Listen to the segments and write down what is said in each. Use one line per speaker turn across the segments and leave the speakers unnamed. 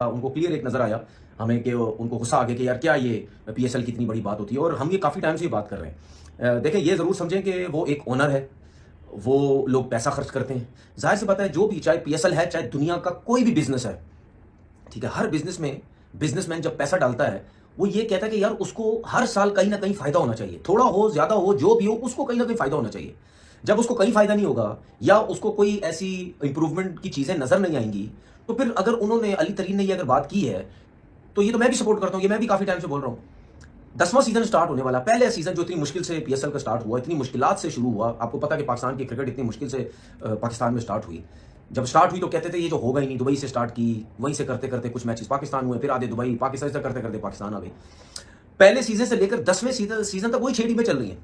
उनको क्लियर एक नज़र आया हमें कि उनको गुस्सा आ गया कि यार क्या ये पीएसएल की इतनी बड़ी बात होती है, और हम ये काफ़ी टाइम से ये बात कर रहे हैं। देखें, ये ज़रूर समझें कि वो एक ओनर है, वो लोग पैसा खर्च करते हैं। जाहिर सी बात है, जो भी, चाहे पीएसएल है चाहे दुनिया का कोई भी बिजनेस है, ठीक है, हर बिजनेस में बिजनेसमैन जब पैसा डालता है वो ये कहता है कि यार उसको हर साल कहीं ना कहीं फायदा होना चाहिए, थोड़ा हो ज्यादा हो जो भी हो उसको कहीं ना कहीं फायदा होना चाहिए। जब उसको कहीं फायदा नहीं होगा या उसको कोई ऐसी इंप्रूवमेंट की चीजें नजर नहीं आएंगी, तो फिर अगर उन्होंने, अली तरीन ने ये अगर बात की है, तो ये तो मैं भी सपोर्ट करता हूँ। ये मैं भी काफी टाइम से बोल रहा हूँ। 10वां सीजन स्टार्ट होने वाला, पहले सीजन जो इतनी मुश्किल से पीएसएल का स्टार्ट हुआ, इतनी मुश्किलात से शुरू हुआ। आपको पता है कि पाकिस्तान की क्रिकेट इतनी मुश्किल से पाकिस्तान में स्टार्ट हुई। जब स्टार्ट हुई तो कहते थे ये जो होगा ही नहीं, दुबई से स्टार्ट की, वहीं से करते करते कुछ मैचेस पाकिस्तान हुए, फिर आधे दुबई, पाकिस्तान से करते करते पाकिस्तान आ गए। पहले सीजन से लेकर 10वें सीजन तक वही छेड़ी में चल रही है।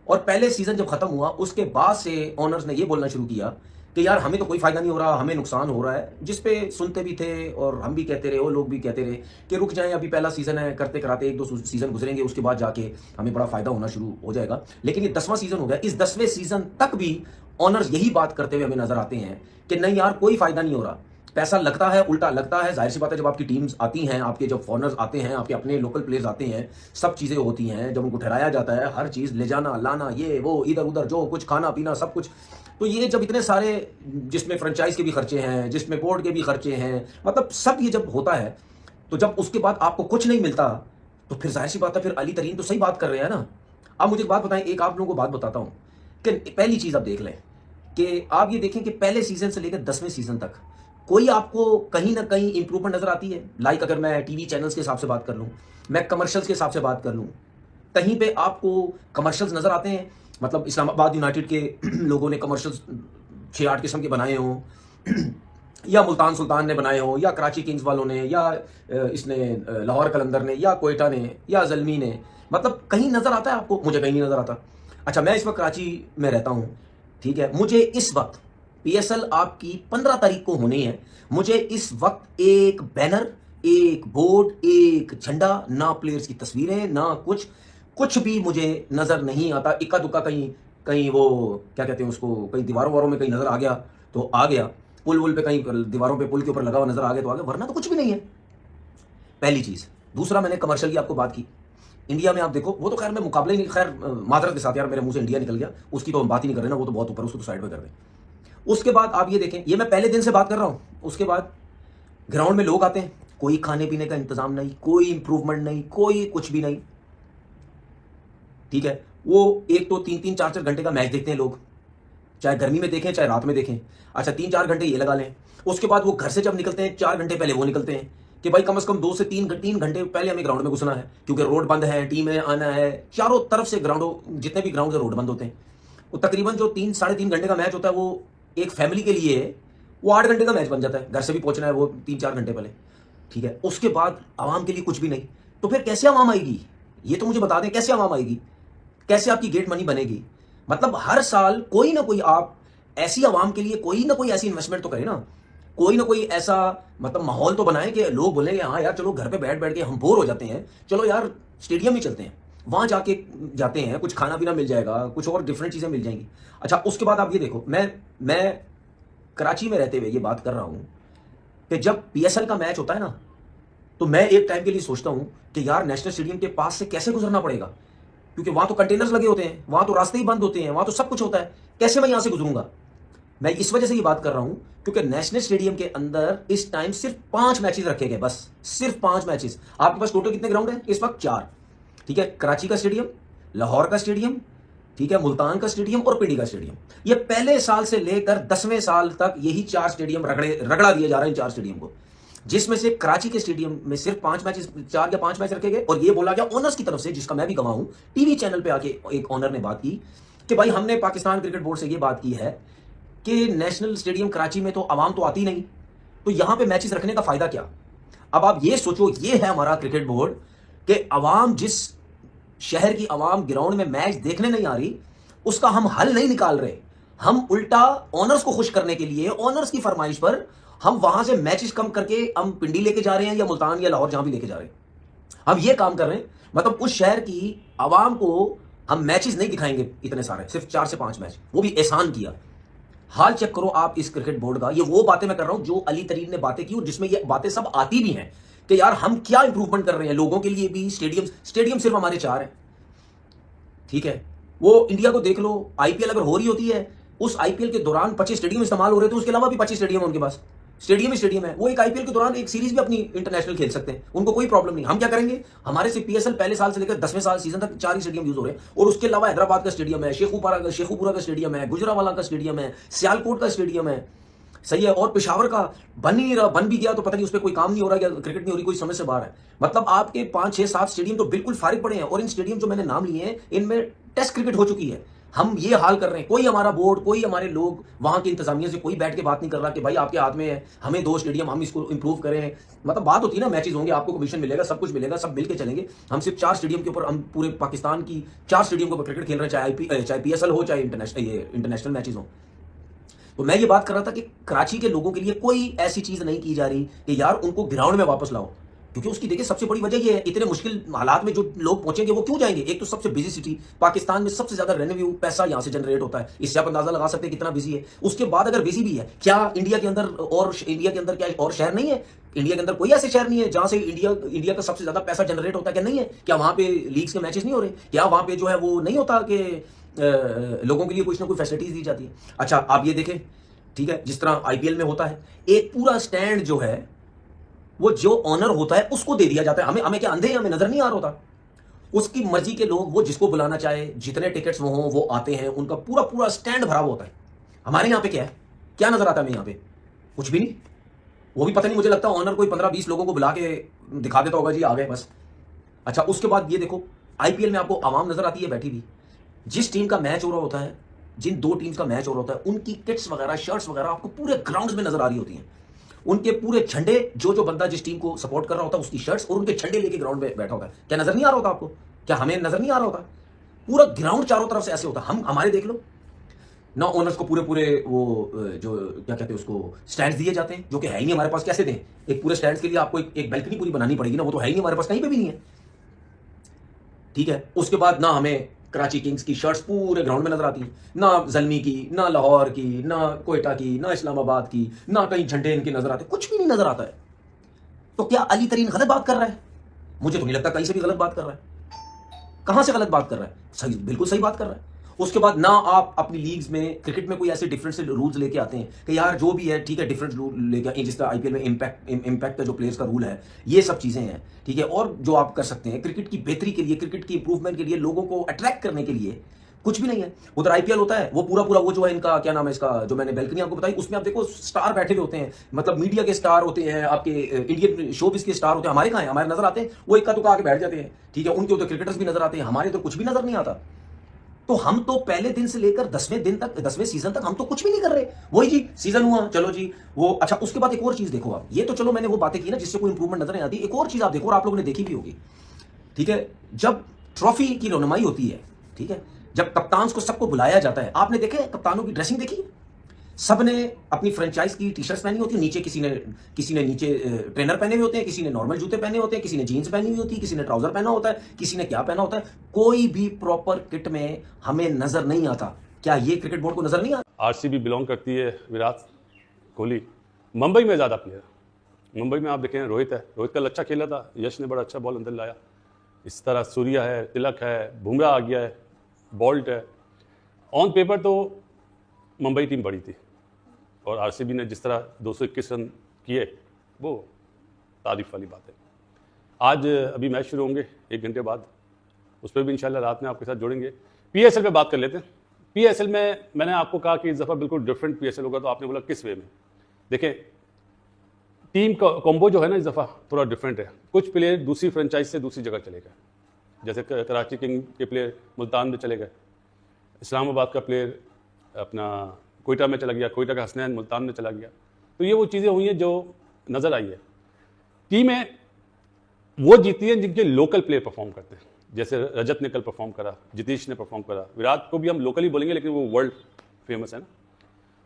और पहले सीजन जब खत्म हुआ उसके बाद से ओनर्स ने ये बोलना शुरू किया कि यार हमें तो कोई फायदा नहीं हो रहा, हमें नुकसान हो रहा है, जिस पे सुनते भी थे और हम भी कहते रहे, वो लोग भी कहते रहे कि रुक जाएं, अभी पहला सीजन है, करते कराते 1-2 सीजन गुजरेंगे, उसके बाद जाके हमें बड़ा फायदा होना शुरू हो जाएगा। लेकिन ये 10वां सीजन हो गया, इस 10वें सीजन तक भी ओनर्स यही बात करते हुए हमें नजर आते हैं कि नहीं यार कोई फायदा नहीं हो रहा, पैसा लगता है, उल्टा लगता है। जाहिर सी बात है, जब आपकी टीम्स आती हैं, आपके जब फॉरनर्स आते हैं, आपके अपने लोकल प्लेयर्स आते हैं, सब चीज़ें होती हैं, जब उनको ठहराया जाता है, हर चीज़ ले जाना लाना, ये वो इधर उधर जो कुछ खाना पीना सब कुछ, तो ये जब इतने सारे, जिसमें फ्रेंचाइज के भी खर्चे हैं, जिसमें बोर्ड के भी खर्चे हैं, मतलब सब ये जब होता है, तो जब उसके बाद आपको कुछ नहीं मिलता, तो फिर जाहिर सी बात है, फिर अली तरीन तो सही बात कर रहे हैं ना। अब मुझे एक बात बताएं, एक आप लोगों को बात बताता हूँ कि पहली चीज़ आप देख लें कि आप ये देखें कि पहले सीजन से लेकर 10वें सीजन तक कोई आपको कहीं ना कहीं इंप्रूवमेंट नजर आती है। लाइक अगर मैं टीवी चैनल्स के हिसाब से बात कर लूँ, मैं कमर्शियल्स के हिसाब से बात कर लूँ, कहीं पे आपको कमर्शियल्स नजर आते हैं? मतलब इस्लामाबाद यूनाइटेड के लोगों ने कमर्शियल्स 6-8 किस्म के बनाए हों, या मुल्तान सुल्तान ने बनाए हों, या कराची किंग्स वालों ने, या इसने लाहौर कलंदर ने, या कोयटा ने, या जलमी ने, मतलब कहीं नजर आता है आपको? मुझे कहीं नहीं नजर आता। अच्छा, मैं इस वक्त कराची में रहता हूँ, ठीक है, मुझे इस वक्त पीएसएल आपकी 15 तारीख को होनी है, मुझे इस वक्त एक बैनर, एक बोर्ड, एक झंडा, ना प्लेयर्स की तस्वीरें, ना कुछ भी मुझे नजर नहीं आता। इक्का दुक्का कहीं कहीं वो क्या कहते हैं उसको, कहीं दीवारों वारों में कहीं नजर आ गया तो आ गया, पुल वुल पे कहीं दीवारों पे पुल के ऊपर लगा हुआ नजर आ गया तो आ गया, वरना तो कुछ भी नहीं है। पहली चीज। दूसरा, मैंने कमर्शियल की आपको बात की, इंडिया में आप देखो, वो तो खैर मैं मुकाबले नहीं, खैर मादरत के साथ यार मेरे मुंह से इंडिया निकल गया, उसकी तो हम बात ही नहीं कर रहे ना, वो तो बहुत ऊपर, उसको तो साइड में कर दें। उसके बाद आप ये देखें, ये मैं पहले दिन से बात कर रहा हूं, उसके बाद ग्राउंड में लोग आते हैं, कोई खाने पीने का इंतजाम नहीं, कोई इंप्रूवमेंट नहीं, कोई कुछ भी नहीं, ठीक है। वो एक तो 3-3, 4-4 घंटे का मैच देखते हैं लोग, चाहे गर्मी में देखें चाहे रात में देखें। अच्छा, 3-4 घंटे ये लगा लें, उसके बाद वो घर से जब निकलते हैं 4 घंटे पहले वो निकलते हैं कि भाई कम से कम 2 से 3 घंटे पहले हमें ग्राउंड में घुसना है, क्योंकि रोड बंद है, टीम है, आना है, चारों तरफ से ग्राउंडों, जितने भी ग्राउंड है रोड बंद होते हैं। वो तकरीबन जो 3-3.5 घंटे का मैच होता है, वो एक फैमिली के लिए वो 8 घंटे का मैच बन जाता है, घर से भी पहुंचना है वो 3-4 घंटे पहले, ठीक है। उसके बाद आवाम के लिए कुछ भी नहीं, तो फिर कैसे आवाम आएगी? ये तो मुझे बता दें, कैसे आवाम आएगी, कैसे आपकी गेट मनी बनेगी? मतलब हर साल कोई ना कोई, आप ऐसी आवाम के लिए कोई ना कोई ऐसी इन्वेस्टमेंट तो करें ना, कोई ना कोई ऐसा मतलब माहौल तो बनाए कि लोग बोलेंगे हाँ यार चलो, घर पे बैठ बैठ के हम बोर हो जाते हैं, चलो यार स्टेडियम ही चलते हैं, वहां जाके जाते हैं, कुछ खाना पीना मिल जाएगा, कुछ और डिफरेंट चीजें मिल जाएंगी। अच्छा, उसके बाद आप ये देखो, मैं कराची में रहते हुए ये बात कर रहा हूं कि जब पीएसएल का मैच होता है ना, तो मैं एक टाइम के लिए सोचता हूं कि यार नेशनल स्टेडियम के पास से कैसे गुजरना पड़ेगा, क्योंकि वहां तो कंटेनर्स लगे होते हैं, वहां तो रास्ते ही बंद होते हैं, वहां तो सब कुछ होता है, कैसे मैं यहां से गुजरूंगा? मैं इस वजह से ये बात कर रहा हूं क्योंकि नेशनल स्टेडियम के अंदर इस टाइम सिर्फ 5 मैचेस रखे गए, बस सिर्फ 5 मैचेस। आपके पास टोटल कितने ग्राउंड है इस वक्त? 4, ठीक है। कराची का स्टेडियम, लाहौर का स्टेडियम, ठीक है, मुल्तान का स्टेडियम और पिंडी का स्टेडियम। ये पहले साल से लेकर 10वें साल तक यही 4 स्टेडियम रगड़ा दिया जा रहा है, इन 4 स्टेडियम को, जिसमें से कराची के स्टेडियम में सिर्फ 5 मैचेस, 4 या 5 मैच रखे गए। और ये बोला गया ओनर्स की तरफ से, जिसका मैं भी गवाह हूं, टीवी चैनल पे आके एक ओनर ने बात की कि भाई हमने पाकिस्तान क्रिकेट बोर्ड से ये बात की है कि नेशनल स्टेडियम कराची में तो आवाम तो आती नहीं, तो यहां पे मैचेस रखने का फायदा क्या? अब आप ये सोचो, ये है हमारा क्रिकेट बोर्ड कि आवाम, जिस शहर की आवाम ग्राउंड में मैच देखने नहीं आ रही, उसका हम हल नहीं निकाल रहे, हम उल्टा ओनर्स को खुश करने के लिए, ओनर्स की फरमाइश पर हम वहां से मैचेस कम करके हम पिंडी लेके जा रहे हैं, या मुल्तान या लाहौर, जहां भी लेके जा रहे हैं, हम ये काम कर रहे हैं। मतलब उस शहर की आवाम को हम मैचेस नहीं दिखाएंगे इतने सारे, सिर्फ 4 से 5 मैच, वो भी एहसान किया। हाल चेक करो आप इस क्रिकेट बोर्ड का। ये वो बातें मैं कर रहा हूं जो अली तरीन ने बातें की और जिसमें ये बातें सब आती भी हैं कि यार हम क्या इंप्रूवमेंट कर रहे हैं लोगों के लिए भी। स्टेडियम सिर्फ हमारे 4 हैं, ठीक है। वो इंडिया को देख लो, आईपीएल अगर हो रही होती है, उस आईपीएल के दौरान 25 स्टेडियम इस्तेमाल हो रहे थे, उसके अलावा भी 25 स्टेडियम है उनके पास। स्टेडियम ही स्टेडियम है। वो एक आईपीएल के दौरान एक सीरीज भी अपनी इंटरनेशनल खेल सकते हैं, उनको कोई प्रॉब्लम नहीं। हम क्या करेंगे, हमारे से पीएसएल पहले साल से लेकर 10वें साल सीजन तक 4 ही स्टेडियम यूज हो रहे हैं, और उसके अलावा हैदराबाद का स्टेडियम है, शेखुपुरा का स्टेडियम है, गुजरावाला का स्टेडियम है, सियालकोट का स्टेडियम है, सही है। और पेशावर का बन नहीं रहा, बन भी गया तो पता नहीं उस पर कोई काम नहीं हो रहा, या क्रिकेट नहीं हो रही, कोई समझ से बाहर है। मतलब आपके 5 6 7 स्टेडियम तो बिल्कुल फारिग पड़े हैं, और इन स्टेडियम जो मैंने नाम लिए हैं इनमें टेस्ट क्रिकेट हो चुकी है। हम ये हाल कर रहे हैं, कोई हमारा बोर्ड, कोई हमारे लोग वहां की इंतजामिया से कोई बैठ के बात नहीं कर रहा कि भाई आपके हाथ में है, हमें 2 स्टेडियम, हम इसको इंप्रूव करें। मतलब बात होती है ना, मैचेस होंगे, आपको कमीशन मिलेगा, सब कुछ मिलेगा, सब मिलके चलेंगे। हम सिर्फ 4 स्टेडियम के ऊपर, हम पूरे पाकिस्तान की 4 स्टेडियम के ऊपर क्रिकेट खेल रहे हैं, चाहे पीएसएल हो, चाहे इंटरनेशनल मैचेस हो। तो मैं ये बात कर रहा था कि कराची के लोगों के लिए कोई ऐसी चीज नहीं की जा रही कि यार उनको ग्राउंड में वापस लाओ, क्योंकि उसकी देखिए सबसे बड़ी वजह ये है, इतने मुश्किल हालात में जो लोग पहुंचेंगे वो क्यों जाएंगे। एक तो सबसे बिजी सिटी, पाकिस्तान में सबसे ज्यादा रेवेन्यू पैसा यहां से जनरेट होता है, इससे आप अंदाजा लगा सकते हैं कितना बिजी है। उसके बाद अगर बिजी भी है, क्या इंडिया के अंदर क्या और शहर नहीं है? इंडिया के अंदर कोई ऐसे शहर नहीं है जहां से इंडिया का सबसे ज्यादा पैसा जनरेट होता है? क्या नहीं है? क्या वहां पे लीग्स के मैचेस नहीं हो रहे? क्या वहां पे जो है वो नहीं होता कि लोगों के लिए कुछ ना कुछ फैसिलिटीज दी जाती है? अच्छा आप ये देखें, ठीक है, जिस तरह आईपीएल में होता है, एक पूरा स्टैंड जो है वो जो ऑनर होता है उसको दे दिया जाता है। हमें क्या अंधे हैं, हमें नजर नहीं आ रहा होता? उसकी मर्जी के लोग, वो जिसको बुलाना चाहे, जितने टिकट्स वो हों वो आते हैं, उनका पूरा पूरा स्टैंड भरा हुआ होता है। हमारे यहाँ पे क्या है, क्या नजर आता है हमें यहाँ पे? कुछ भी नहीं। वो भी पता नहीं, मुझे लगता है ऑनर कोई 15-20 लोगों को बुला के दिखा देता होगा, जी आ गए बस। अच्छा उसके बाद ये देखो, आईपीएल में आपको आवाम नजर आती है बैठी हुई। जिस टीम का मैच हो रहा होता है, जिन 2 टीम्स का मैच हो रहा होता है, उनकी किट्स वगैरह, शर्ट्स वगैरह आपको पूरे ग्राउंड में नजर आ रही होती हैं। उनके पूरे झंडे, जो बंदा जिस टीम को सपोर्ट कर रहा होता है उसकी शर्ट्स और उनके झंडे लेके ग्राउंड में बैठा होता है। क्या नजर नहीं आ रहा होता आपको? क्या हमें नजर नहीं आ रहा होता? पूरा ग्राउंड चारों तरफ से ऐसे होता है। हम हमारे देख लो ना, ओनर्स को पूरे पूरे वो जो क्या कहते हैं उसको, स्टैंड्स दिए जाते हैं, जो कि है ही नहीं हमारे पास। कैसे दें? एक पूरे स्टैंड्स के लिए आपको एक बैल्कनी पूरी बनानी पड़ेगी ना, वो तो है ही नहीं हमारे पास, कहीं पे भी नहीं है, ठीक है। उसके बाद ना हमें कराची किंग्स की शर्ट्स पूरे ग्राउंड में नजर आती है, ना जलमी की, ना लाहौर की, ना कोयटा की, ना इस्लामाबाद की, ना कहीं झंडे इनके नजर आते, कुछ भी नहीं नजर आता है। तो क्या अली तरीन गलत बात कर रहा है? मुझे तो नहीं लगता कहीं से भी गलत बात कर रहा है। कहां से गलत बात कर रहा है? सही, बिल्कुल सही बात कर रहा है। उसके बाद ना आप अपनी लीग्स में, क्रिकेट में कोई ऐसे डिफरेंट से रूल्स लेके आते हैं कि यार जो भी है ठीक है, डिफरेंट रूल लेके, जिस तरह आईपीएल में इम्पैक्ट का जो प्लेयर्स का रूल है, ये सब चीजें हैं, ठीक है। और जो आप कर सकते हैं क्रिकेट की बेहतरी के लिए, क्रिकेट की इंप्रूवमेंट के लिए, लोगों को अट्रैक्ट करने के लिए, कुछ भी नहीं है। उधर आईपीएल होता है, वो पूरा पूरा वो जो है इनका क्या नाम है इसका, जो मैंने बैल्कनी आपको बताई, उसमें आप देखो स्टार बैठे हुए होते हैं, मतलब मीडिया के स्टार होते हैं, आपके इंडियन शोबिस के स्टार होते हैं। हमारे कहाँ हैं? हमारे नजर आते हैं वो इक्का दुक्का आके बैठ जाते हैं, ठीक है। उनके उधर क्रिकेटर्स भी नजर आते हैं, हमारे तो कुछ भी नजर नहीं आता। तो हम तो पहले दिन से लेकर 10वें दिन तक, 10वें सीजन तक हम तो कुछ भी नहीं कर रहे। वही जी सीजन हुआ, चलो जी वो। अच्छा उसके बाद एक और चीज देखो आप, ये तो चलो मैंने वो बातें की ना जिससे कोई इंप्रूवमेंट नजर नहीं आती। एक और चीज आप देखो, और आप लोगों ने देखी भी होगी, ठीक है, जब ट्रॉफी की रौनमाई होती है, ठीक है, जब कप्तान को सबको बुलाया जाता है, आपने देखे कप्तानों की ड्रेसिंग देखी? सब ने अपनी फ्रेंचाइज की टी शर्ट्स पहनी होती है, नीचे किसी ने नीचे ट्रेनर पहने हुए होते हैं, किसी ने नॉर्मल जूते पहने होते हैं, किसी ने जीन्स पहनी हुई होती है, किसी ने ट्राउजर पहना होता है, किसी ने क्या पहना होता है। कोई भी प्रॉपर किट में हमें नजर नहीं आता। क्या ये क्रिकेट बोर्ड को नजर नहीं आता?
आरसीबी बिलोंग करती है विराट कोहली। मुंबई में ज़्यादा प्लेयर, मुंबई में आप देखें रोहित है, रोहित कल अच्छा खेला था, यश ने बड़ा अच्छा बॉल अंदर लाया। इस तरह सूर्या है, तिलक है, बुमराह आ गया है, बॉल्ट है। ऑन पेपर तो मुंबई टीम बड़ी थी, और आरसीबी ने जिस तरह 221 रन किए वो तारीफ वाली बात है। आज अभी मैच शुरू होंगे 1 घंटे बाद, उस पर भी इंशाल्लाह रात में आपके साथ जोड़ेंगे। पीएसएल पे बात कर लेते हैं। पीएसएल में मैंने आपको कहा कि इस दफ़ा बिल्कुल डिफरेंट पीएसएल होगा, तो आपने बोला किस वे में? देखें टीम का कॉम्बो जो है ना इस दफ़ा थोड़ा डिफरेंट है। कुछ प्लेयर दूसरी फ्रेंचाइज से दूसरी जगह चले गए, जैसे कराची किंग के प्लेयर मुल्तान में चले गए, इस्लामाबाद का प्लेयर अपना कोयटा में चला गया, कोयटा का हसनैन मुल्तान में चला गया। तो ये वो चीज़ें हुई हैं जो नज़र आई है। टीमें वो जीती हैं जिनके लोकल प्लेयर परफॉर्म करते हैं, जैसे रजत ने कल परफॉर्म करा, जितेश ने परफॉर्म करा, विराट को भी हम लोकली बोलेंगे लेकिन वो वर्ल्ड फेमस है ना।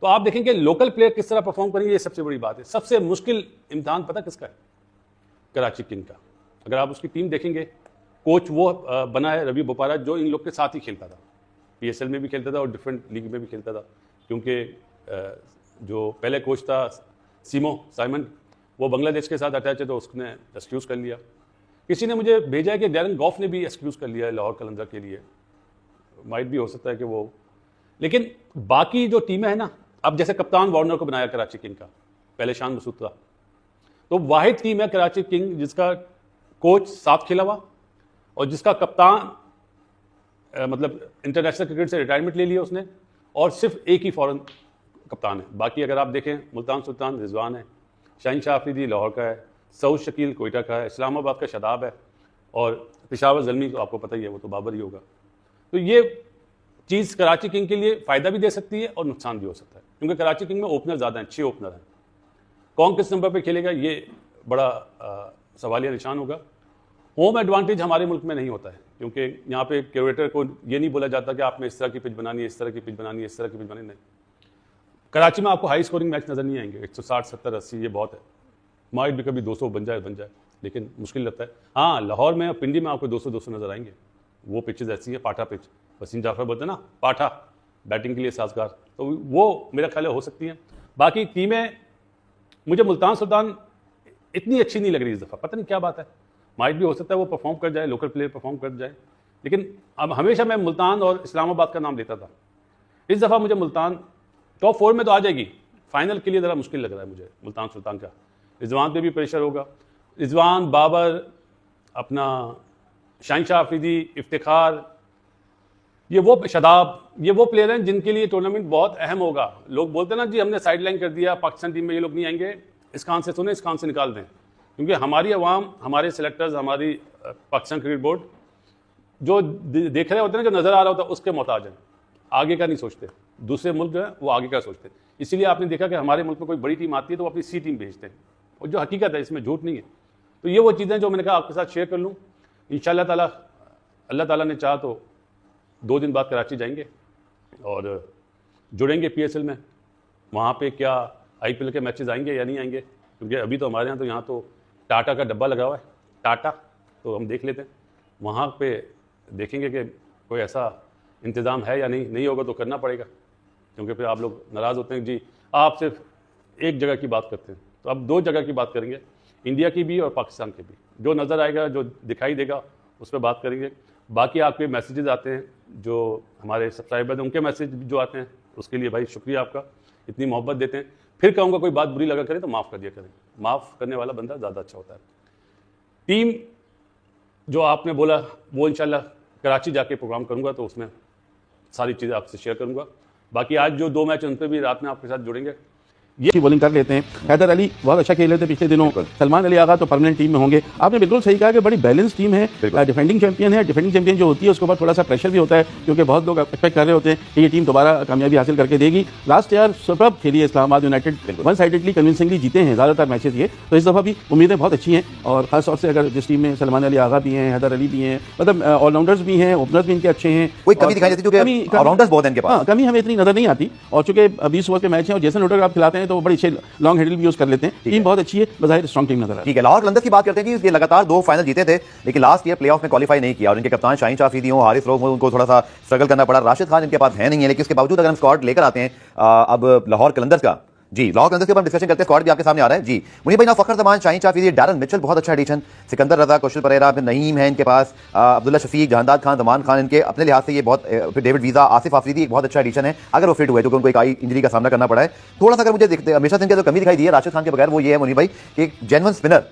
तो आप देखेंगे लोकल प्लेयर किस तरह परफॉर्म करेंगे, ये सबसे बड़ी बात है। सबसे मुश्किल इम्तिहान पता किसका है? कराची किंग का। अगर आप उसकी टीम देखेंगे, कोच वो बना है रवि बोपारा, जो इन लोग के साथ ही खेलता था, पीएसएल में भी खेलता था और डिफरेंट लीग में भी खेलता था, क्योंकि जो पहले कोच था साइमन, वो बांग्लादेश के साथ अटैच है तो उसने एक्सक्यूज़ कर लिया। किसी ने मुझे भेजा है कि डैरन गॉफ ने भी एक्सक्यूज़ कर लिया है लाहौर कलंदर के लिए, माइट भी हो सकता है कि वो, लेकिन बाकी जो टीमें हैं ना, अब जैसे कप्तान वार्नर को बनाया कराची किंग का, पहले शान मसूद था, तो वाहिद टीम है कराची किंग जिसका कोच साथ खेला हुआ और जिसका कप्तान मतलब इंटरनेशनल क्रिकेट से रिटायरमेंट ले लिया उसने, और सिर्फ एक ही फॉरेन कप्तान है। बाकी अगर आप देखें, मुल्तान सुल्तान रिजवान है, शाहीन शाह अफरीदी लाहौर का है, सऊद शकील कोयटा का है, इस्लामाबाद का शदाब है, और पेशावर ज़ल्मी तो आपको पता ही है, वो तो बाबर ही होगा। तो ये चीज़ कराची किंग के लिए फ़ायदा भी दे सकती है और नुकसान भी हो सकता है, क्योंकि कराची किंग में ओपनर ज़्यादा हैं, 6 ओपनर हैं। कौन किस नंबर पर खेलेगा ये बड़ा सवालिया निशान होगा। होम एडवांटेज हमारे मुल्क में नहीं होता है, क्योंकि यहाँ पे क्यूरेटर को ये नहीं बोला जाता कि आपने इस तरह की पिच बनानी है, इस तरह की पिच बनानी है, इस तरह की पिच बनानी नहीं। कराची में आपको हाई स्कोरिंग मैच नज़र नहीं आएंगे, 160, 70, 80 ये बहुत है। माइट भी कभी 200 बन जाए, लेकिन मुश्किल लगता है। हाँ, लाहौर में और पिंडी में आपको 200 नज़र आएंगे। वो पिचेज ऐसी है, पाठा पिच, वसीम जाफर बोलते हैं ना, पाठा, बैटिंग के लिए साजगार, तो वो मेरा ख्याल है हो सकती हैं। बाकी टीमें, मुझे मुल्तान सुल्तान इतनी अच्छी नहीं लग रही इस दफ़ा, पता नहीं क्या बात है। माइट भी हो सकता है वो परफॉर्म कर जाए, लोकल प्लेयर परफॉर्म कर जाए, लेकिन अब हमेशा मैं मुल्तान और इस्लामाबाद का नाम लेता था। इस दफ़ा मुझे मुल्तान टॉप 4 में तो आ जाएगी, फाइनल के लिए ज़रा मुश्किल लग रहा है मुझे मुल्तान सुल्तान का। रिजवान पे भी प्रेशर होगा, रिजवान, बाबर, अपना शाहीन शाह अफरीदी, इफ्तिखार, ये वो शदाब, ये वो प्लेयर हैं जिनके लिए टूर्नामेंट बहुत अहम होगा। लोग बोलते हैं ना जी हमने साइड लाइन कर दिया, पाकिस्तान टीम में ये लोग नहीं आएंगे, इस कान से सुने, इस कान से निकाल दें, क्योंकि हमारी अवाम, हमारे सेलेक्टर्स, हमारी पाकिस्तान क्रिकेट बोर्ड जो देख रहे होते हैं, जो नज़र आ रहा होता है उसके मोहताज हैं, आगे का नहीं सोचते। दूसरे मुल्क जो है वो आगे का सोचते हैं। इसीलिए आपने देखा कि हमारे मुल्क में कोई बड़ी टीम आती है तो वो अपनी सी टीम भेजते हैं, और जो हकीकत है इसमें झूठ नहीं है। तो ये वो चीज़ें जो मैंने कहा आपके साथ शेयर कर लूँ। इंशाअल्लाह ताला, अल्लाह ताला ने चाहा तो 2 दिन बाद कराची जाएंगे और जुड़ेंगे PSL में। वहाँ पे क्या IPL के मैचेस आएंगे या नहीं आएंगे, क्योंकि अभी तो हमारे यहाँ तो टाटा का डब्बा लगा हुआ है, टाटा, तो हम देख लेते हैं। वहाँ पे देखेंगे कि कोई ऐसा इंतज़ाम है या नहीं होगा तो करना पड़ेगा, क्योंकि फिर आप लोग नाराज़ होते हैं जी आप सिर्फ एक जगह की बात करते हैं। तो अब 2 जगह की बात करेंगे, इंडिया की भी और पाकिस्तान की भी। जो नज़र आएगा, जो दिखाई देगा, उस पर बात करेंगे। बाकी आपके मैसेजेस आते हैं, जो हमारे सब्सक्राइबर हैं उनके मैसेज जो आते हैं, उसके लिए भाई शुक्रिया आपका, इतनी मोहब्बत देते हैं। फिर कहूँगा कोई बात बुरी लगा करे तो माफ़ कर दिया करें, माफ़ करने वाला बंदा ज़्यादा अच्छा होता है। टीम जो आपने बोला वो इंशाल्लाह कराची जाके प्रोग्राम करूँगा तो उसमें सारी चीज़ें आपसे शेयर करूँगा। बाकी आज जो 2 मैच उन पर भी रात में आपके साथ जुड़ेंगे।
ये बॉलिंग कर लेते हैं। हैदर अली बहुत अच्छा खेल रहे थे पिछले दिनों, सलमान अली आगा तो परमानेंट टीम में होंगे। आपने बिल्कुल सही कहा कि बड़ी बैलेंस टीम है, डिफेंडिंग चैंपियन है। डिफेंडिंग चैंपियन जो होती है उसके ऊपर थोड़ा सा प्रेशर भी होता है, क्योंकि बहुत लोग एक्सपेक्ट कर रहे होते हैं कि ये टीम दोबारा कामयाबी हासिल करके देगी। लास्ट ईयर सुपर्ब खेली है Islamabad United, one sidedly convincingly जीते हैं ज़्यादातर मैचेस ये, तो इस दफ़ा भी उम्मीदें बहुत अच्छी हैं। और खासतौर से अगर जिस टीम में सलमान अली आगा भी हैं, हैदर अली भी हैं, मतलब ऑलराउंडर्स भी हैं, ओपनर्स भी इनके अच्छे हैं,
कोई कमी दिखाई देती है, ऑलराउंडर्स बहुत हैं इनके पास।
कमी हमें इतनी नजर नहीं आती। और चूंकि 20 ओवर के मैच हैं और जेसन होल्डर आप खिलाते हैं तो बड़ी अच्छे लॉन्ग हैंडल भी यूज कर लेते हैं। टीम बहुत अच्छी है, बज़ाहिर स्ट्रांग टीम नजर आ रही है।
ठीक है, लाहौर कलंदर्स की बात करते हैं कि ये लगातार 2 फाइनल जीते थे, लेकिन लास्ट ईयर प्लेऑफ में क्वालीफाई नहीं किया और इनके कप्तान शाहीन शाह अफरीदी हो, हारिस रोफ, उनको थोड़ा सा स्ट्रगल करना पड़ा। राशिद खान इनके पास है नहीं है, लेकिन उसके बावजूद अगर हम स्क्वाड लेकर आते हैं अब लाहौर कलंदर्स का, जी लाहौर कलंदर्स के ऊपर हम डिस्कशन करते हैं। स्क्वाड भी आपके सामने आ रहा है जी। मुनीर भाई ना, फखर जमान, शाहीन शाह अफरीदी, डैरन मिचेल बहुत अच्छा एडिशन, सिकंदर रजा, कौशल परेरा, फिर नईम है इनके पास, अब्दुल्ला शफीक, जहांदाद खान, जमान खान, इनके अपने लिहाज से ये बहुत, फिर डेविड वीजा, आसिफ आफरीदी एक बहुत अच्छा एडिशन है अगर वो फिट हुए, क्योंकि उनको एक आई इंजरी का सामना करना पड़ा है। थोड़ा सा अगर मुझे देखते हमेशा से इनकी जो कमी दिखाई दी है राशिद खान के बगैर, वो ये है मुनीर भाई कि एक जेन्युइन स्पिनर,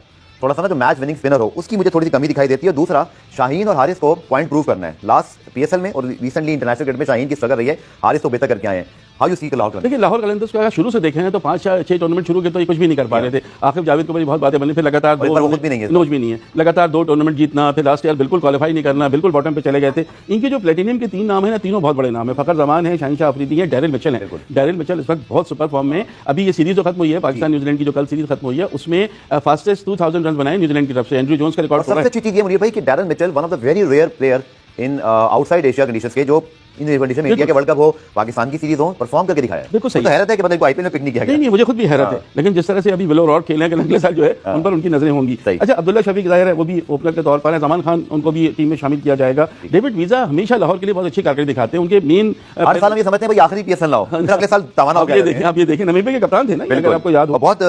थोड़ा सा ना जो मैच विनिंग स्पिनर हो, उसकी मुझे थोड़ी सी कमी दिखाई देती है। दूसरा, शाहीन और हारिस को पॉइंट प्रूव करना है। लास्ट PSL में और रिसेंटली इंटरनेशनल क्रिकेट में शाहीन की स्ट्रगल रही है, हारिस तो बेहतर करके आए हैं। How you see Lahore Qalandars?
देखिए, लाहौर कलंदर्स को अगर शुरू से देखें तो 5-6 टूर्नामेंट शुरू किए तो ये कुछ भी नहीं कर पा रहे थे। आखिर जावेद को बड़ी बहुत बातें बनी, फिर लगातार नोज भी नहीं है, लगातार 2 टूर्नामेंट जीतना, फिर लास्ट ईयर बिल्कुल क्वालीफाई नहीं करना, बिल्कुल बॉटम पे चले गए थे। इनके जो प्लेटिनियम के 3 नाम है ना, तीनों बहुत बड़े नाम है। फखर जमान है, शाहीन शाह अफरीदी है, डैरिल मिचेल है। डैरिल मिचेल इस वक्त बहुत सुपर फॉर्म में। अभी ये सीरीज जो खत्म हुई है पाकिस्तान न्यूजीलैंड की, जो कल सीरीज खत्म हुई है, उसमें फास्टेस्ट 2000 रन बनाए न्यूजीलैंड की तरफ से। एंड्रयू जोन्स का रिकॉर्ड
सबसे अच्छी चीज ये मुनीर भाई कि Darren Mitchell one of the very rare player in outside Asia conditions के, जो इन कंडीशन में इंडिया के वर्ल्ड कप हो, पाकिस्तान की सीरीज हो, परफॉर्म करके दिखाया है।
बिल्कुल सही
तो हैरत है कि बंदे को आईपीएल में पिक नहीं किया
नहीं
गया।
नहीं, मुझे खुद भी हैरत है, लेकिन जिस तरह से अभी विलो रॉड खेले हैं अगले साल जो है उन पर उनकी नजरें होंगी।
सही।
अच्छा, अब्दुल्ला शफीक जाहिर है वो भी ओपनर के तौर पर है, जमान खान उनको भी टीम में शामिल किया जाएगा। डेविड वीजा हमेशा लाहौर के लिए बहुत अच्छी कारकर्दगी दिखाते हैं, उनके मेन
हर साल हम ये समझते हैं भाई आखिरी पीएसएल लाओ, फिर अगले साल तवाना हो गया।
आप ये देखें नमीबिया के कप्तान थे ना, अगर आपको याद हो,
बहुत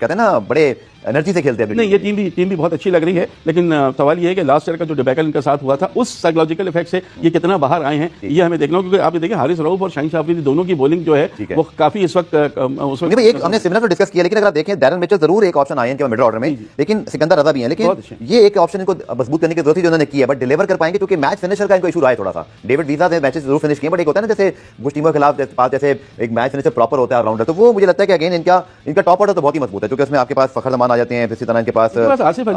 कहते हैं ना बड़े एनर्जी से खेलते हैं।
नहीं, ये टीम भी बहुत अच्छी लग रही है, लेकिन सवाल ये है कि लास्ट ईयर का जो डिबैकल इनके साथ हुआ था उस साइकोलॉजिकल इफेक्ट से ये कितना बाहर आए हैं, ये हमें देखना, क्योंकि आप ये देखें हारिस रऊफ और शाहीन शाह अफरीदी दोनों की बॉलिंग जो है वो काफी इस वक्त
नहीं भाई, एक हमने सिमिलर तो डिस्कस किया, लेकिन अगर आप देखें डैरन मिचेल जरूर एक ऑप्शन आए हैं मिडिल ऑर्डर में, लेकिन सिकंदर रजा भी हैं, लेकिन ये एक ऑप्शन इनको मजबूत करने की जरूरत थी जो उन्होंने की है, बट डिलीवर कर पाएंगे क्योंकि मैच फिनिशर का इनको इशू रहा है थोड़ा सा। डेविड वीजा ने मैचेस जरूर फिनिश किए, बट एक होता है ना जैसे कुछ टीमों के खिलाफ जैसे एक मैच फिनिशर प्रॉपर होता है ऑलराउंडर, तो वो मुझे लगता है कि अगेन इनका टॉप ऑर्डर तो बहुत ही मजबूत है, क्योंकि उसमें आपके पास फखर जमान आ जाते हैं, इसी तरह के पास
आसिफ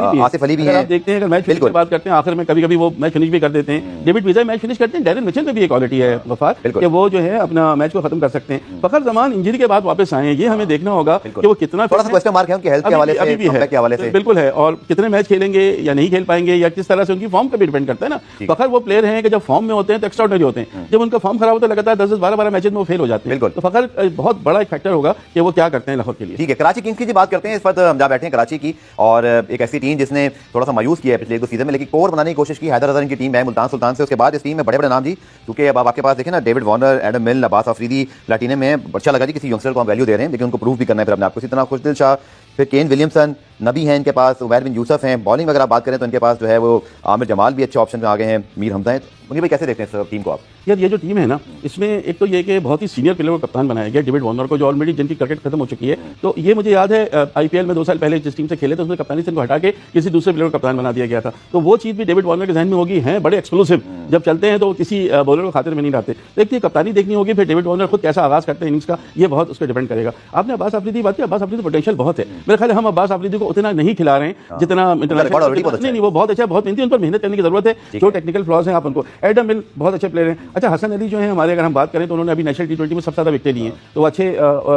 अली भी है। आप देखते हैं अगर मैच फिनिश की बात करते हैं आखिर में कभी-कभी वो मैच फिनिश भी कर देते हैं। डेविड वीजा मैच फिनिश करते हैं, डैरेन मिचेल में भी एक क्वालिटी है गफार कि वो जो है अपना मैच को खत्म कर सकते हैं। फखर जमान इंजरी के बाद वापस आए हैं, ये हमें देखना होगा कि वो कितना
थोड़ा सा क्वेश्चन मार्क है उनकी हेल्थ के हवाले से, कमबैक के हवाले से
बिल्कुल है, और कितने मैच खेलेंगे या नहीं खेल पाएंगे या किस तरह से उनकी फॉर्म पर भी डिपेंड करता है ना। फखर वो प्लेयर हैं कि जब फॉर्म में होते हैं तो एक्स्ट्राऑर्डिनरी होते हैं, जब उनका फॉर्म खराब होता है लगातार 10-10 12-12 मैचेस में वो फेल हो जाते हैं। तो फखर बहुत बड़ा एक फैक्टर होगा कि वो क्या करते हैं लाहौर के लिए।
ठीक है, कराची किंग्स की बात करते हैं। इस वक्त हम जा बैठे हैं कराची की, और एक ऐसी टीम जिसने थोड़ा सा मायूस किया है पिछले 1-2 सीजन में, लेकिन कोर बनाने की कोशिश की। हैदर अजहर की टीम है मुल्तान सुल्तान से, उसके बाद इस टीम में बड़े बड़े नाम जी, क्योंकि अब आपके पास देखें ना डेविड वार्नर, एडम मिल, अब्बास अफरीदी प्लेटिनम में, अच्छा लगा जी किसी यंगस्टर को हम वैल्यू दे रहे हैं, लेकिन उनको प्रूव भी करना है फिर अपने आप को। इसी तरह खुशदिल शाह, फिर केन विलियमसन, नबी हैं इनके पास, उमैर बिन यूसुफ हैं। बॉलिंग अगर आप बात करें तो इनके पास जो है वो आमिर जमाल भी अच्छे ऑप्शन में आ गए हैं, मीर हमजा हैं। मुनीर भाई कैसे देखते हैं इस टीम को आप?
यार ये जो टीम है ना, इसमें एक तो ये कि बहुत ही सीनियर प्लेयर को कप्तान बनाया गया, डेविड वार्नर को, जो ऑलरेडी जिनकी क्रिकेट खत्म हो चुकी है। तो ये मुझे याद है आईपीएल में 2 साल पहले जिस टीम से खेले थे उसमें कप्तानी से इनको हटा के किसी दूसरे प्लेयर को कप्तान बना दिया गया था। तो वो चीज़ भी डेविड वार्नर के जहन में होगी, हैं बड़े एक्सप्लोसिव, जब चलते हैं तो किसी बॉलर को खातिर में नहीं लाते। देखिए कप्तानी देखनी होगी, फिर डेविड वार्नर खुद कैसा आगाज करते हैं इनिंग्स का, ये बहुत उस पर डिपेंड करेगा। आपने अब्बास अफरीदी की बात की, अब्बास अफरीदी पोटेंशियल बहुत है, मेरे ख्याल है हम अब्बास अफरीदी को उतना नहीं खिला रहे हैं जितना इंटरनेशनल। नहीं, वो बहुत अच्छा, बहुत मेहनती, उन पर मेहनत करने की जरूरत है। जो टेक्निकल फ्लॉज हैं आप उनको, एडम मिल बहुत अच्छे प्लेयर हैं। अच्छा, हसन अली जो है हमारे, अगर हम बात करें तो उन्होंने अभी नेशनल T20 में सबसे ज्यादा विकेटें ली हैं, तो अच्छे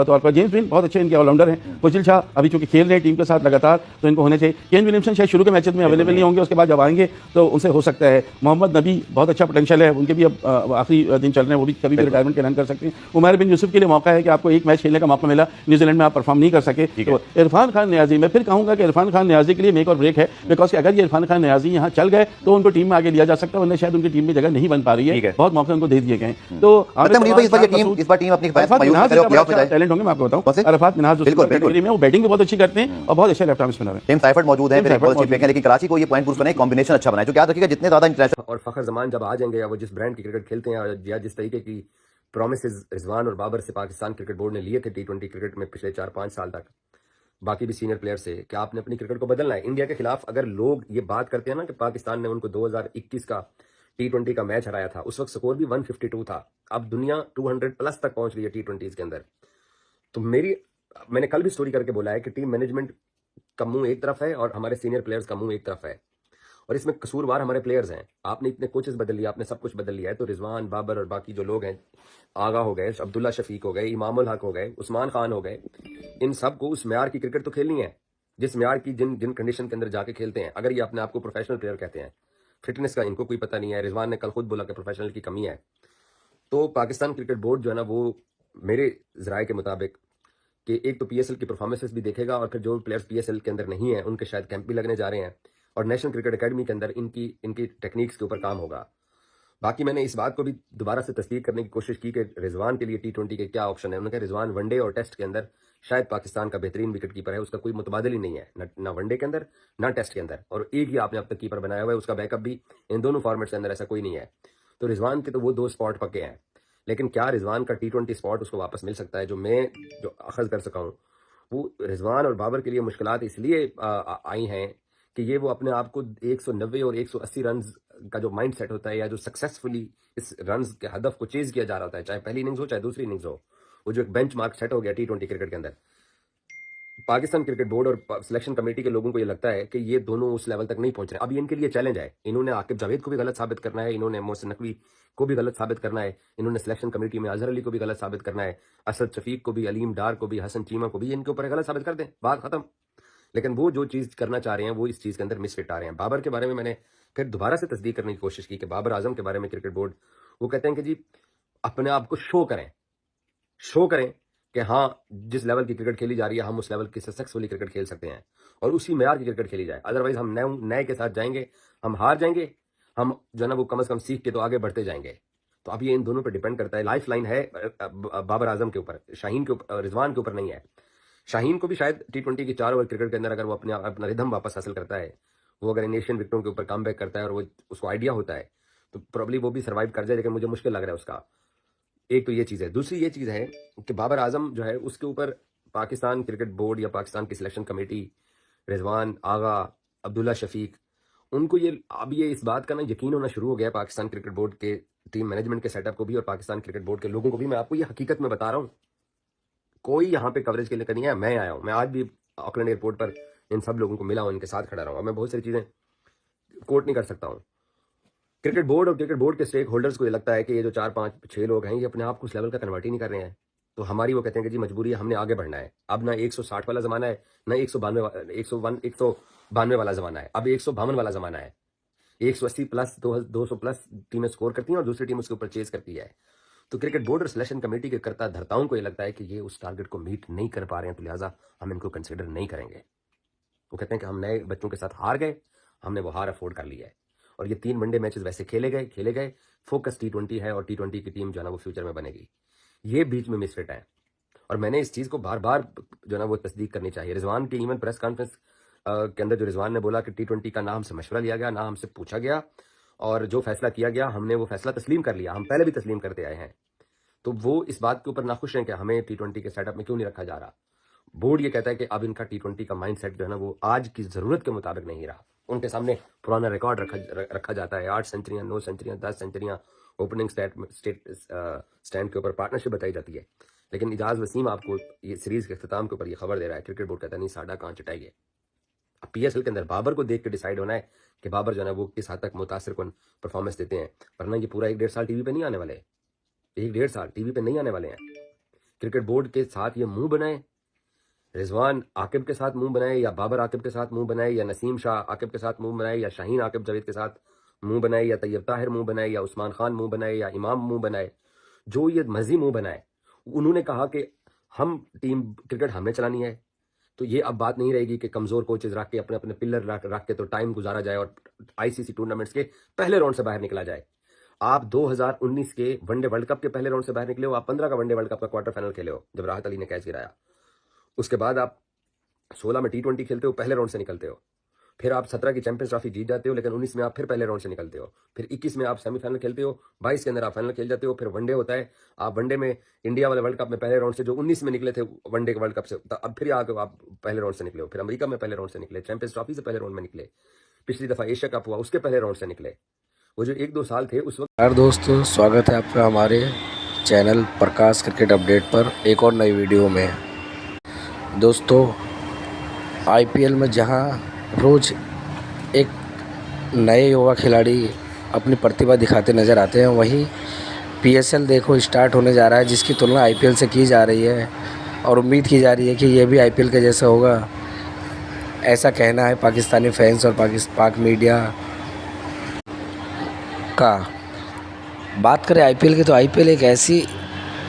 तौर पर। जेम्स विन बहुत अच्छे इनके ऑलराउंडर हैं। खुशदिल शाह अभी चूंकि खेल रहे हैं टीम के साथ लगातार, तो इनको होने चाहिए। केन विलियमसन शायद शुरू के मैचेस में अवेलेबल नहीं होंगे, उसके बाद जब आएंगे तो उनसे हो सकता है। मोहम्मद नबी बहुत अच्छा पोटेंशियल है, उनके भी अब आखिरी दिन चल रहे हैं, वो भी कभी भी रिटायरमेंट के रन कर सकते हैं। उमैर बिन यूसुफ के लिए मौका है कि आपको एक मैच खेलने का मौका मिला, न्यूजीलैंड में आप परफॉर्म नहीं कर सके। तो इरफान खान नियाजी, मैं फिर कहूंगा कि इरफान खान नियाजी के लिए मेक और ब्रेक है, बिकॉज अगर ये इरफान खान नियाजी यहाँ चल गए तो उनको टीम में आगे लिया जा सकता है, वरना शायद उनकी टीम में जगह नहीं बन पा रही है, बहुत मौके उनको दे दिए गए। तो
इस बार टीम अपनी
टैलेंट होंगे, मैं आपको बताऊं, अरफात मिनहाज कैटेगरी में वो बैटिंग भी बहुत अच्छी करते हैं और बहुत अच्छे लेफ्ट आर्म स्पिनर हैं।
टीम साइफर्ड मौजूद है, लेकिन कराची को ये पॉइंट प्रूफ करना है, कॉम्बिनेशन अच्छा बनाए, जो याद रखिएगा जितने ज्यादा इंटरेस्ट।
और फखर जमान जब आ जाएंगे या वो जिस ब्रांड की क्रिकेट खेलते हैं या जिस तरीके की प्रॉमिसेस रिजवान और बाबर से पाकिस्तान क्रिकेट बोर्ड ने लिए थे T20 क्रिकेट में पिछले 4-5 साल तक, बाकी भी सीनियर प्लेयर से, क्या आपने अपनी क्रिकेट को बदलना है। इंडिया के खिलाफ अगर लोग ये बात करते हैं ना कि पाकिस्तान ने उनको 2021 का T20 का मैच हराया था, उस वक्त स्कोर भी 152 था, अब दुनिया 200+ तक पहुंच रही है T20s के अंदर। तो मैंने कल भी स्टोरी करके बोला है कि टीम मैनेजमेंट का मुंह एक तरफ है और हमारे सीनियर प्लेयर्स का मुंह एक तरफ है, और इसमें कसूरवार हमारे प्लेयर्स हैं। आपने इतने कोचेस बदल लिया, आपने सब कुछ बदल लिया है, तो रिजवान, बाबर और बाकी जो लोग हैं, आगा हो गए, अब्दुल्ला शफीक हो गए, इमामुल हक हो गए, उस्मान खान हो गए, इन सब को उस म्यार की क्रिकेट तो खेलनी है जिस म्यार की जिन कंडीशन के अंदर जाके खेलते हैं। अगर ये अपने आप को प्रोफेशनल प्लेयर कहते हैं, फिटनेस का इनको कोई पता नहीं है। रिजवान ने कल खुद बोला कि प्रोफेशनल की कमी है। तो पाकिस्तान क्रिकेट बोर्ड जो है ना, वो मेरे ज़राए के मुताबिक कि एक तो PSL की परफॉर्मेंसेस भी देखेगा, और फिर जो प्लेयर्स PSL के अंदर नहीं है उनके शायद कैंप भी लगने जा रहे हैं, और नेशनल क्रिकेट एकेडमी के अंदर इनकी टेक्निक्स के ऊपर काम होगा। बाकी मैंने इस बात को भी दोबारा से तस्दीक करने की कोशिश की कि रिजवान के लिए T20 के क्या ऑप्शन है। उन्होंने कहा रिजवान वनडे और टेस्ट के अंदर शायद पाकिस्तान का बेहतरीन विकेट कीपर है, उसका कोई मुतबादिल ही नहीं है, ना वनडे के अंदर ना टेस्ट के अंदर, और एक ही आपने अब तक कीपर बनाया हुआ है, उसका बैकअप भी इन दोनों फॉर्मेट्स के अंदर ऐसा कोई नहीं है। तो रिजवान के तो वो 2 स्पॉट पक्के हैं, लेकिन क्या रिजवान का T20 स्पॉट उसको वापस मिल सकता है? जो अखज़ कर सका हूँ, वो रिजवान और बाबर के लिए मुश्किलात इसलिए आई हैं कि ये वो अपने आप को 190 और 180 रन का जो माइंड सेट होता है, या जो सक्सेसफुली इस रन के हदफ को चेज किया जा रहा होता है, चाहे पहली इनिंग्स हो चाहे दूसरी इनिंग्स हो, वो जो एक बेंच मार्क सेट हो गया T20 क्रिकेट के अंदर, पाकिस्तान क्रिकेट बोर्ड और सिलेक्शन कमेटी के लोगों को ये लगता है कि ये दोनों उस लेवल तक नहीं पहुंच रहे। अब ये इनके लिए चैलेंज है, इन्होंने आकिब जावेद को भी गलत साबित करना है, इन्होंने मोहसिन नकवी को भी गलत साबित करना है, इन्होंने सिलेक्शन कमेटी में अजहर अली को भी गलत साबित करना है, असद शफीक को भी, अलीम डार को भी, हसन चीमा को भी, इनके ऊपर गलत साबित कर दें, बात खत्म। लेकिन वो जो चीज़ करना चाह रहे हैं वो इस चीज़ के अंदर मिसफिट आ रहे हैं। बाबर के बारे में मैंने फिर दोबारा से तस्दीक करने की कोशिश की कि बाबर आजम के बारे में क्रिकेट बोर्ड वो कहते हैं कि जी अपने आप को शो करें कि हाँ जिस लेवल की क्रिकेट खेली जा रही है हम उस लेवल की सक्सेसफुली क्रिकेट खेल सकते हैं और उसी मेयार की क्रिकेट खेली जाए। अदरवाइज हम नए के साथ जाएंगे, हम हार जाएंगे, हम जो है ना वो कम से कम सीख के तो आगे बढ़ते जाएंगे। तो अब ये इन दोनों पर डिपेंड करता है। लाइफ लाइन है बाबर आजम के ऊपर, शाहीन के ऊपर, रिजवान के ऊपर नहीं है। शाहीन को भी शायद T20 की 4 ओवर क्रिकेट के अंदर अगर वो अपना रिदम वापस हासिल करता है, वो अगर इन एशियन विकेटों के ऊपर कम बैक करता है और वो उसको आइडिया होता है तो प्रॉब्ली वो भी सर्वाइव कर जाए, लेकिन मुझे मुश्किल लग रहा है उसका। एक तो ये चीज़ है। दूसरी ये चीज़ है कि बाबर आजम जो है उसके ऊपर पाकिस्तान क्रिकेट बोर्ड या पाकिस्तान की सिलेक्शन कमेटी, रिजवान, आगा, अब्दुल्ला शफीक, उनको ये अब ये इस बात का ना यकीन होना शुरू हो गया पाकिस्तान क्रिकेट बोर्ड के टीम मैनेजमेंट के सेटअप को भी और पाकिस्तान क्रिकेट बोर्ड के लोगों को भी। मैं आपको ये हकीकत में बता रहा हूँ, कोई यहाँ पे कवरेज के लिए नहीं है। मैं आया हूँ, मैं आज भी ऑकलैंड एयरपोर्ट पर इन सब लोगों को मिला हूँ, इनके साथ खड़ा रहा हूँ। मैं बहुत सारी चीज़ें कोट नहीं कर सकता हूँ। क्रिकेट बोर्ड और क्रिकेट बोर्ड के स्टेक होल्डर्स को ये लगता है कि ये जो 4, 5, 6 लोग हैं ये अपने आप को उस लेवल का कन्वर्ट ही नहीं कर रहे हैं। तो हमारी वो कहते हैं कि जी मजबूरी है, हमने आगे बढ़ना है। अब ना 160 वाला ज़माना है, ना 192 वाला ज़माना है, अब 152 वाला ज़माना है। 180 प्लस 200 प्लस टीमें स्कोर करती हैं और दूसरी टीम उसके ऊपर चेज करती है। तो क्रिकेट बोर्ड और सिलेक्शन कमेटी के कर्ता धर्ताओं को ये लगता है कि ये उस टारगेट को मीट नहीं कर पा रहे हैं, तो लिहाजा हम इनको कंसिडर नहीं करेंगे। वो कहते हैं कि हम नए बच्चों के साथ हार गए, हमने वो हार अफोर्ड कर लिया है। और ये 3 वनडे मैचेस वैसे खेले गए, फोकस T20 है और T20 की टीम जो है ना वो फ्यूचर में बनेगी। ये बीच में मिसफिट है और मैंने इस चीज़ को बार बार जो है ना वो तस्दीक करनी चाहिए। रिजवान की इवन प्रेस कॉन्फ्रेंस के अंदर जो रिजवान ने बोला कि T20 का ना हमसे मशवरा लिया गया, ना हमसे पूछा गया, और जो फैसला किया गया हमने वो फैसला तस्लीम कर लिया। हम पहले भी तस्लीम करते आए हैं। तो वो इस बात के ऊपर नाखुश हैं कि हमें T20 के सेटअप में क्यों नहीं रखा जा रहा। बोर्ड ये कहता है कि अब इनका T20 का माइंडसेट जो है ना वो आज की ज़रूरत के मुताबिक नहीं रहा। उनके सामने पुराना रिकॉर्ड रखा जाता है, 8 सेंचुरियाँ, 9 सेंचुरियाँ, 10 सेंचुरियाँ, ओपनिंग स्टैंड के ऊपर पार्टनरशिप बताई जाती है। लेकिन इजाज़ वसीम आपको ये सीरीज़ के अख्ताम के ऊपर ये खबर दे रहा है, क्रिकेट बोर्ड कहता है नहीं साडा कहाँ चटाइए। अब PSL के अंदर बाबर को देख के डिसाइड होना है कि बाबर जो है ना वो किस हद तक मुतासिर कौन परफॉर्मेंस देते हैं, वरना ये पूरा 1-1.5 साल टीवी पे नहीं आने वाले, 1-1.5 साल टीवी पे नहीं आने वाले हैं। क्रिकेट बोर्ड के साथ ये मुंह बनाए, रिजवान आकिब के साथ मुंह बनाए, या बाबर आकिब के साथ मुंह बनाए, या नसीम शाह आकिब के साथ मुंह बनाए, या शाहीन आकिब जावेद के साथ मुंह बनाए, या तैयब ताहिर मुंह बनाए, या उस्मान खान मुंह बनाए, या इमाम मुंह बनाए, जो ये मर्जी मुंह बनाए। उन्होंने कहा कि हम टीम क्रिकेट हमें चलानी है, तो ये अब बात नहीं रहेगी कि कमज़ोर कोचेज रख के अपने पिलर रख के तो टाइम गुजारा जाए और ICC टूर्नामेंट्स के पहले राउंड से बाहर निकला जाए। आप 2019 के वनडे वर्ल्ड कप के पहले राउंड से बाहर निकले हो, आप 15 का वनडे वर्ल्ड कप का क्वार्टर फाइनल खेले हो जब राहत अली ने कैच गिराया। उसके बाद आप 16 में T20 खेलते हो, पहले राउंड से निकलते हो। फिर आप 17 की चैंपियंस ट्रॉफी जीत जाते हो, लेकिन 19 में आप फिर पहले राउंड से निकलते हो। फिर 21 में आप सेमीफाइनल खेलते हो, 22 के अंदर आप फाइनल खेल जाते हो। फिर वनडे होता है, आप वनडे में इंडिया वाले वर्ल्ड कप में पहले राउंड से जो 19 में निकले थे वनडे के वर्ल्ड कप से, अब फिर आके आप पहले राउंड से निकले हो। फिर अमेरिका में पहले राउंड से निकले, चैंपियंस ट्रॉफी से पहले राउंड में निकले, पिछली दफ़ा एशिया कप हुआ उसके पहले राउंड से निकले। वो जो 1-2 साल थे उस वक्त।
यार दोस्तों, स्वागत है आपका हमारे चैनल प्रकाश क्रिकेट अपडेट पर एक और नई वीडियो में। दोस्तों, IPL में जहां रोज़ एक नए युवा खिलाड़ी अपनी प्रतिभा दिखाते नज़र आते हैं, वहीं PSL देखो स्टार्ट होने जा रहा है, जिसकी तुलना IPL से की जा रही है और उम्मीद की जा रही है कि ये भी IPL के जैसा होगा। ऐसा कहना है पाकिस्तानी फैंस और पाक मीडिया का। बात करें IPL की, तो IPL एक ऐसी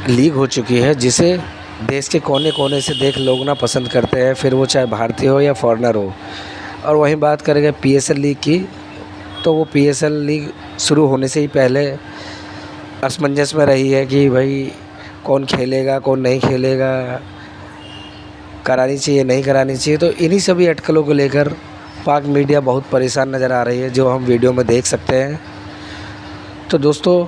लीग हो चुकी है जिसे देश के कोने कोने से देख लोग ना पसंद करते हैं, फिर वो चाहे भारतीय हो या फॉरेनर हो। और वहीं बात करेंगे PSL लीग की, तो वो PSL लीग शुरू होने से ही पहले असमंजस में रही है कि भाई कौन खेलेगा कौन नहीं खेलेगा, करानी चाहिए नहीं करानी चाहिए। तो इन्हीं सभी अटकलों को लेकर पाक मीडिया बहुत परेशान नज़र आ रही है, जो हम वीडियो में देख सकते हैं। तो दोस्तों,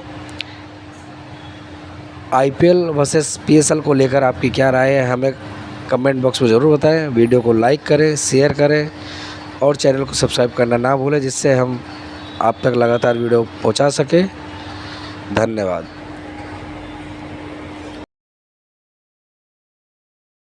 IPL वर्सेस PSL को लेकर आपकी क्या राय है, हमें कमेंट बॉक्स में ज़रूर बताएं। वीडियो को लाइक करें, शेयर करें और चैनल को सब्सक्राइब करना ना भूलें, जिससे हम आप तक लगातार वीडियो पहुंचा सकें। धन्यवाद।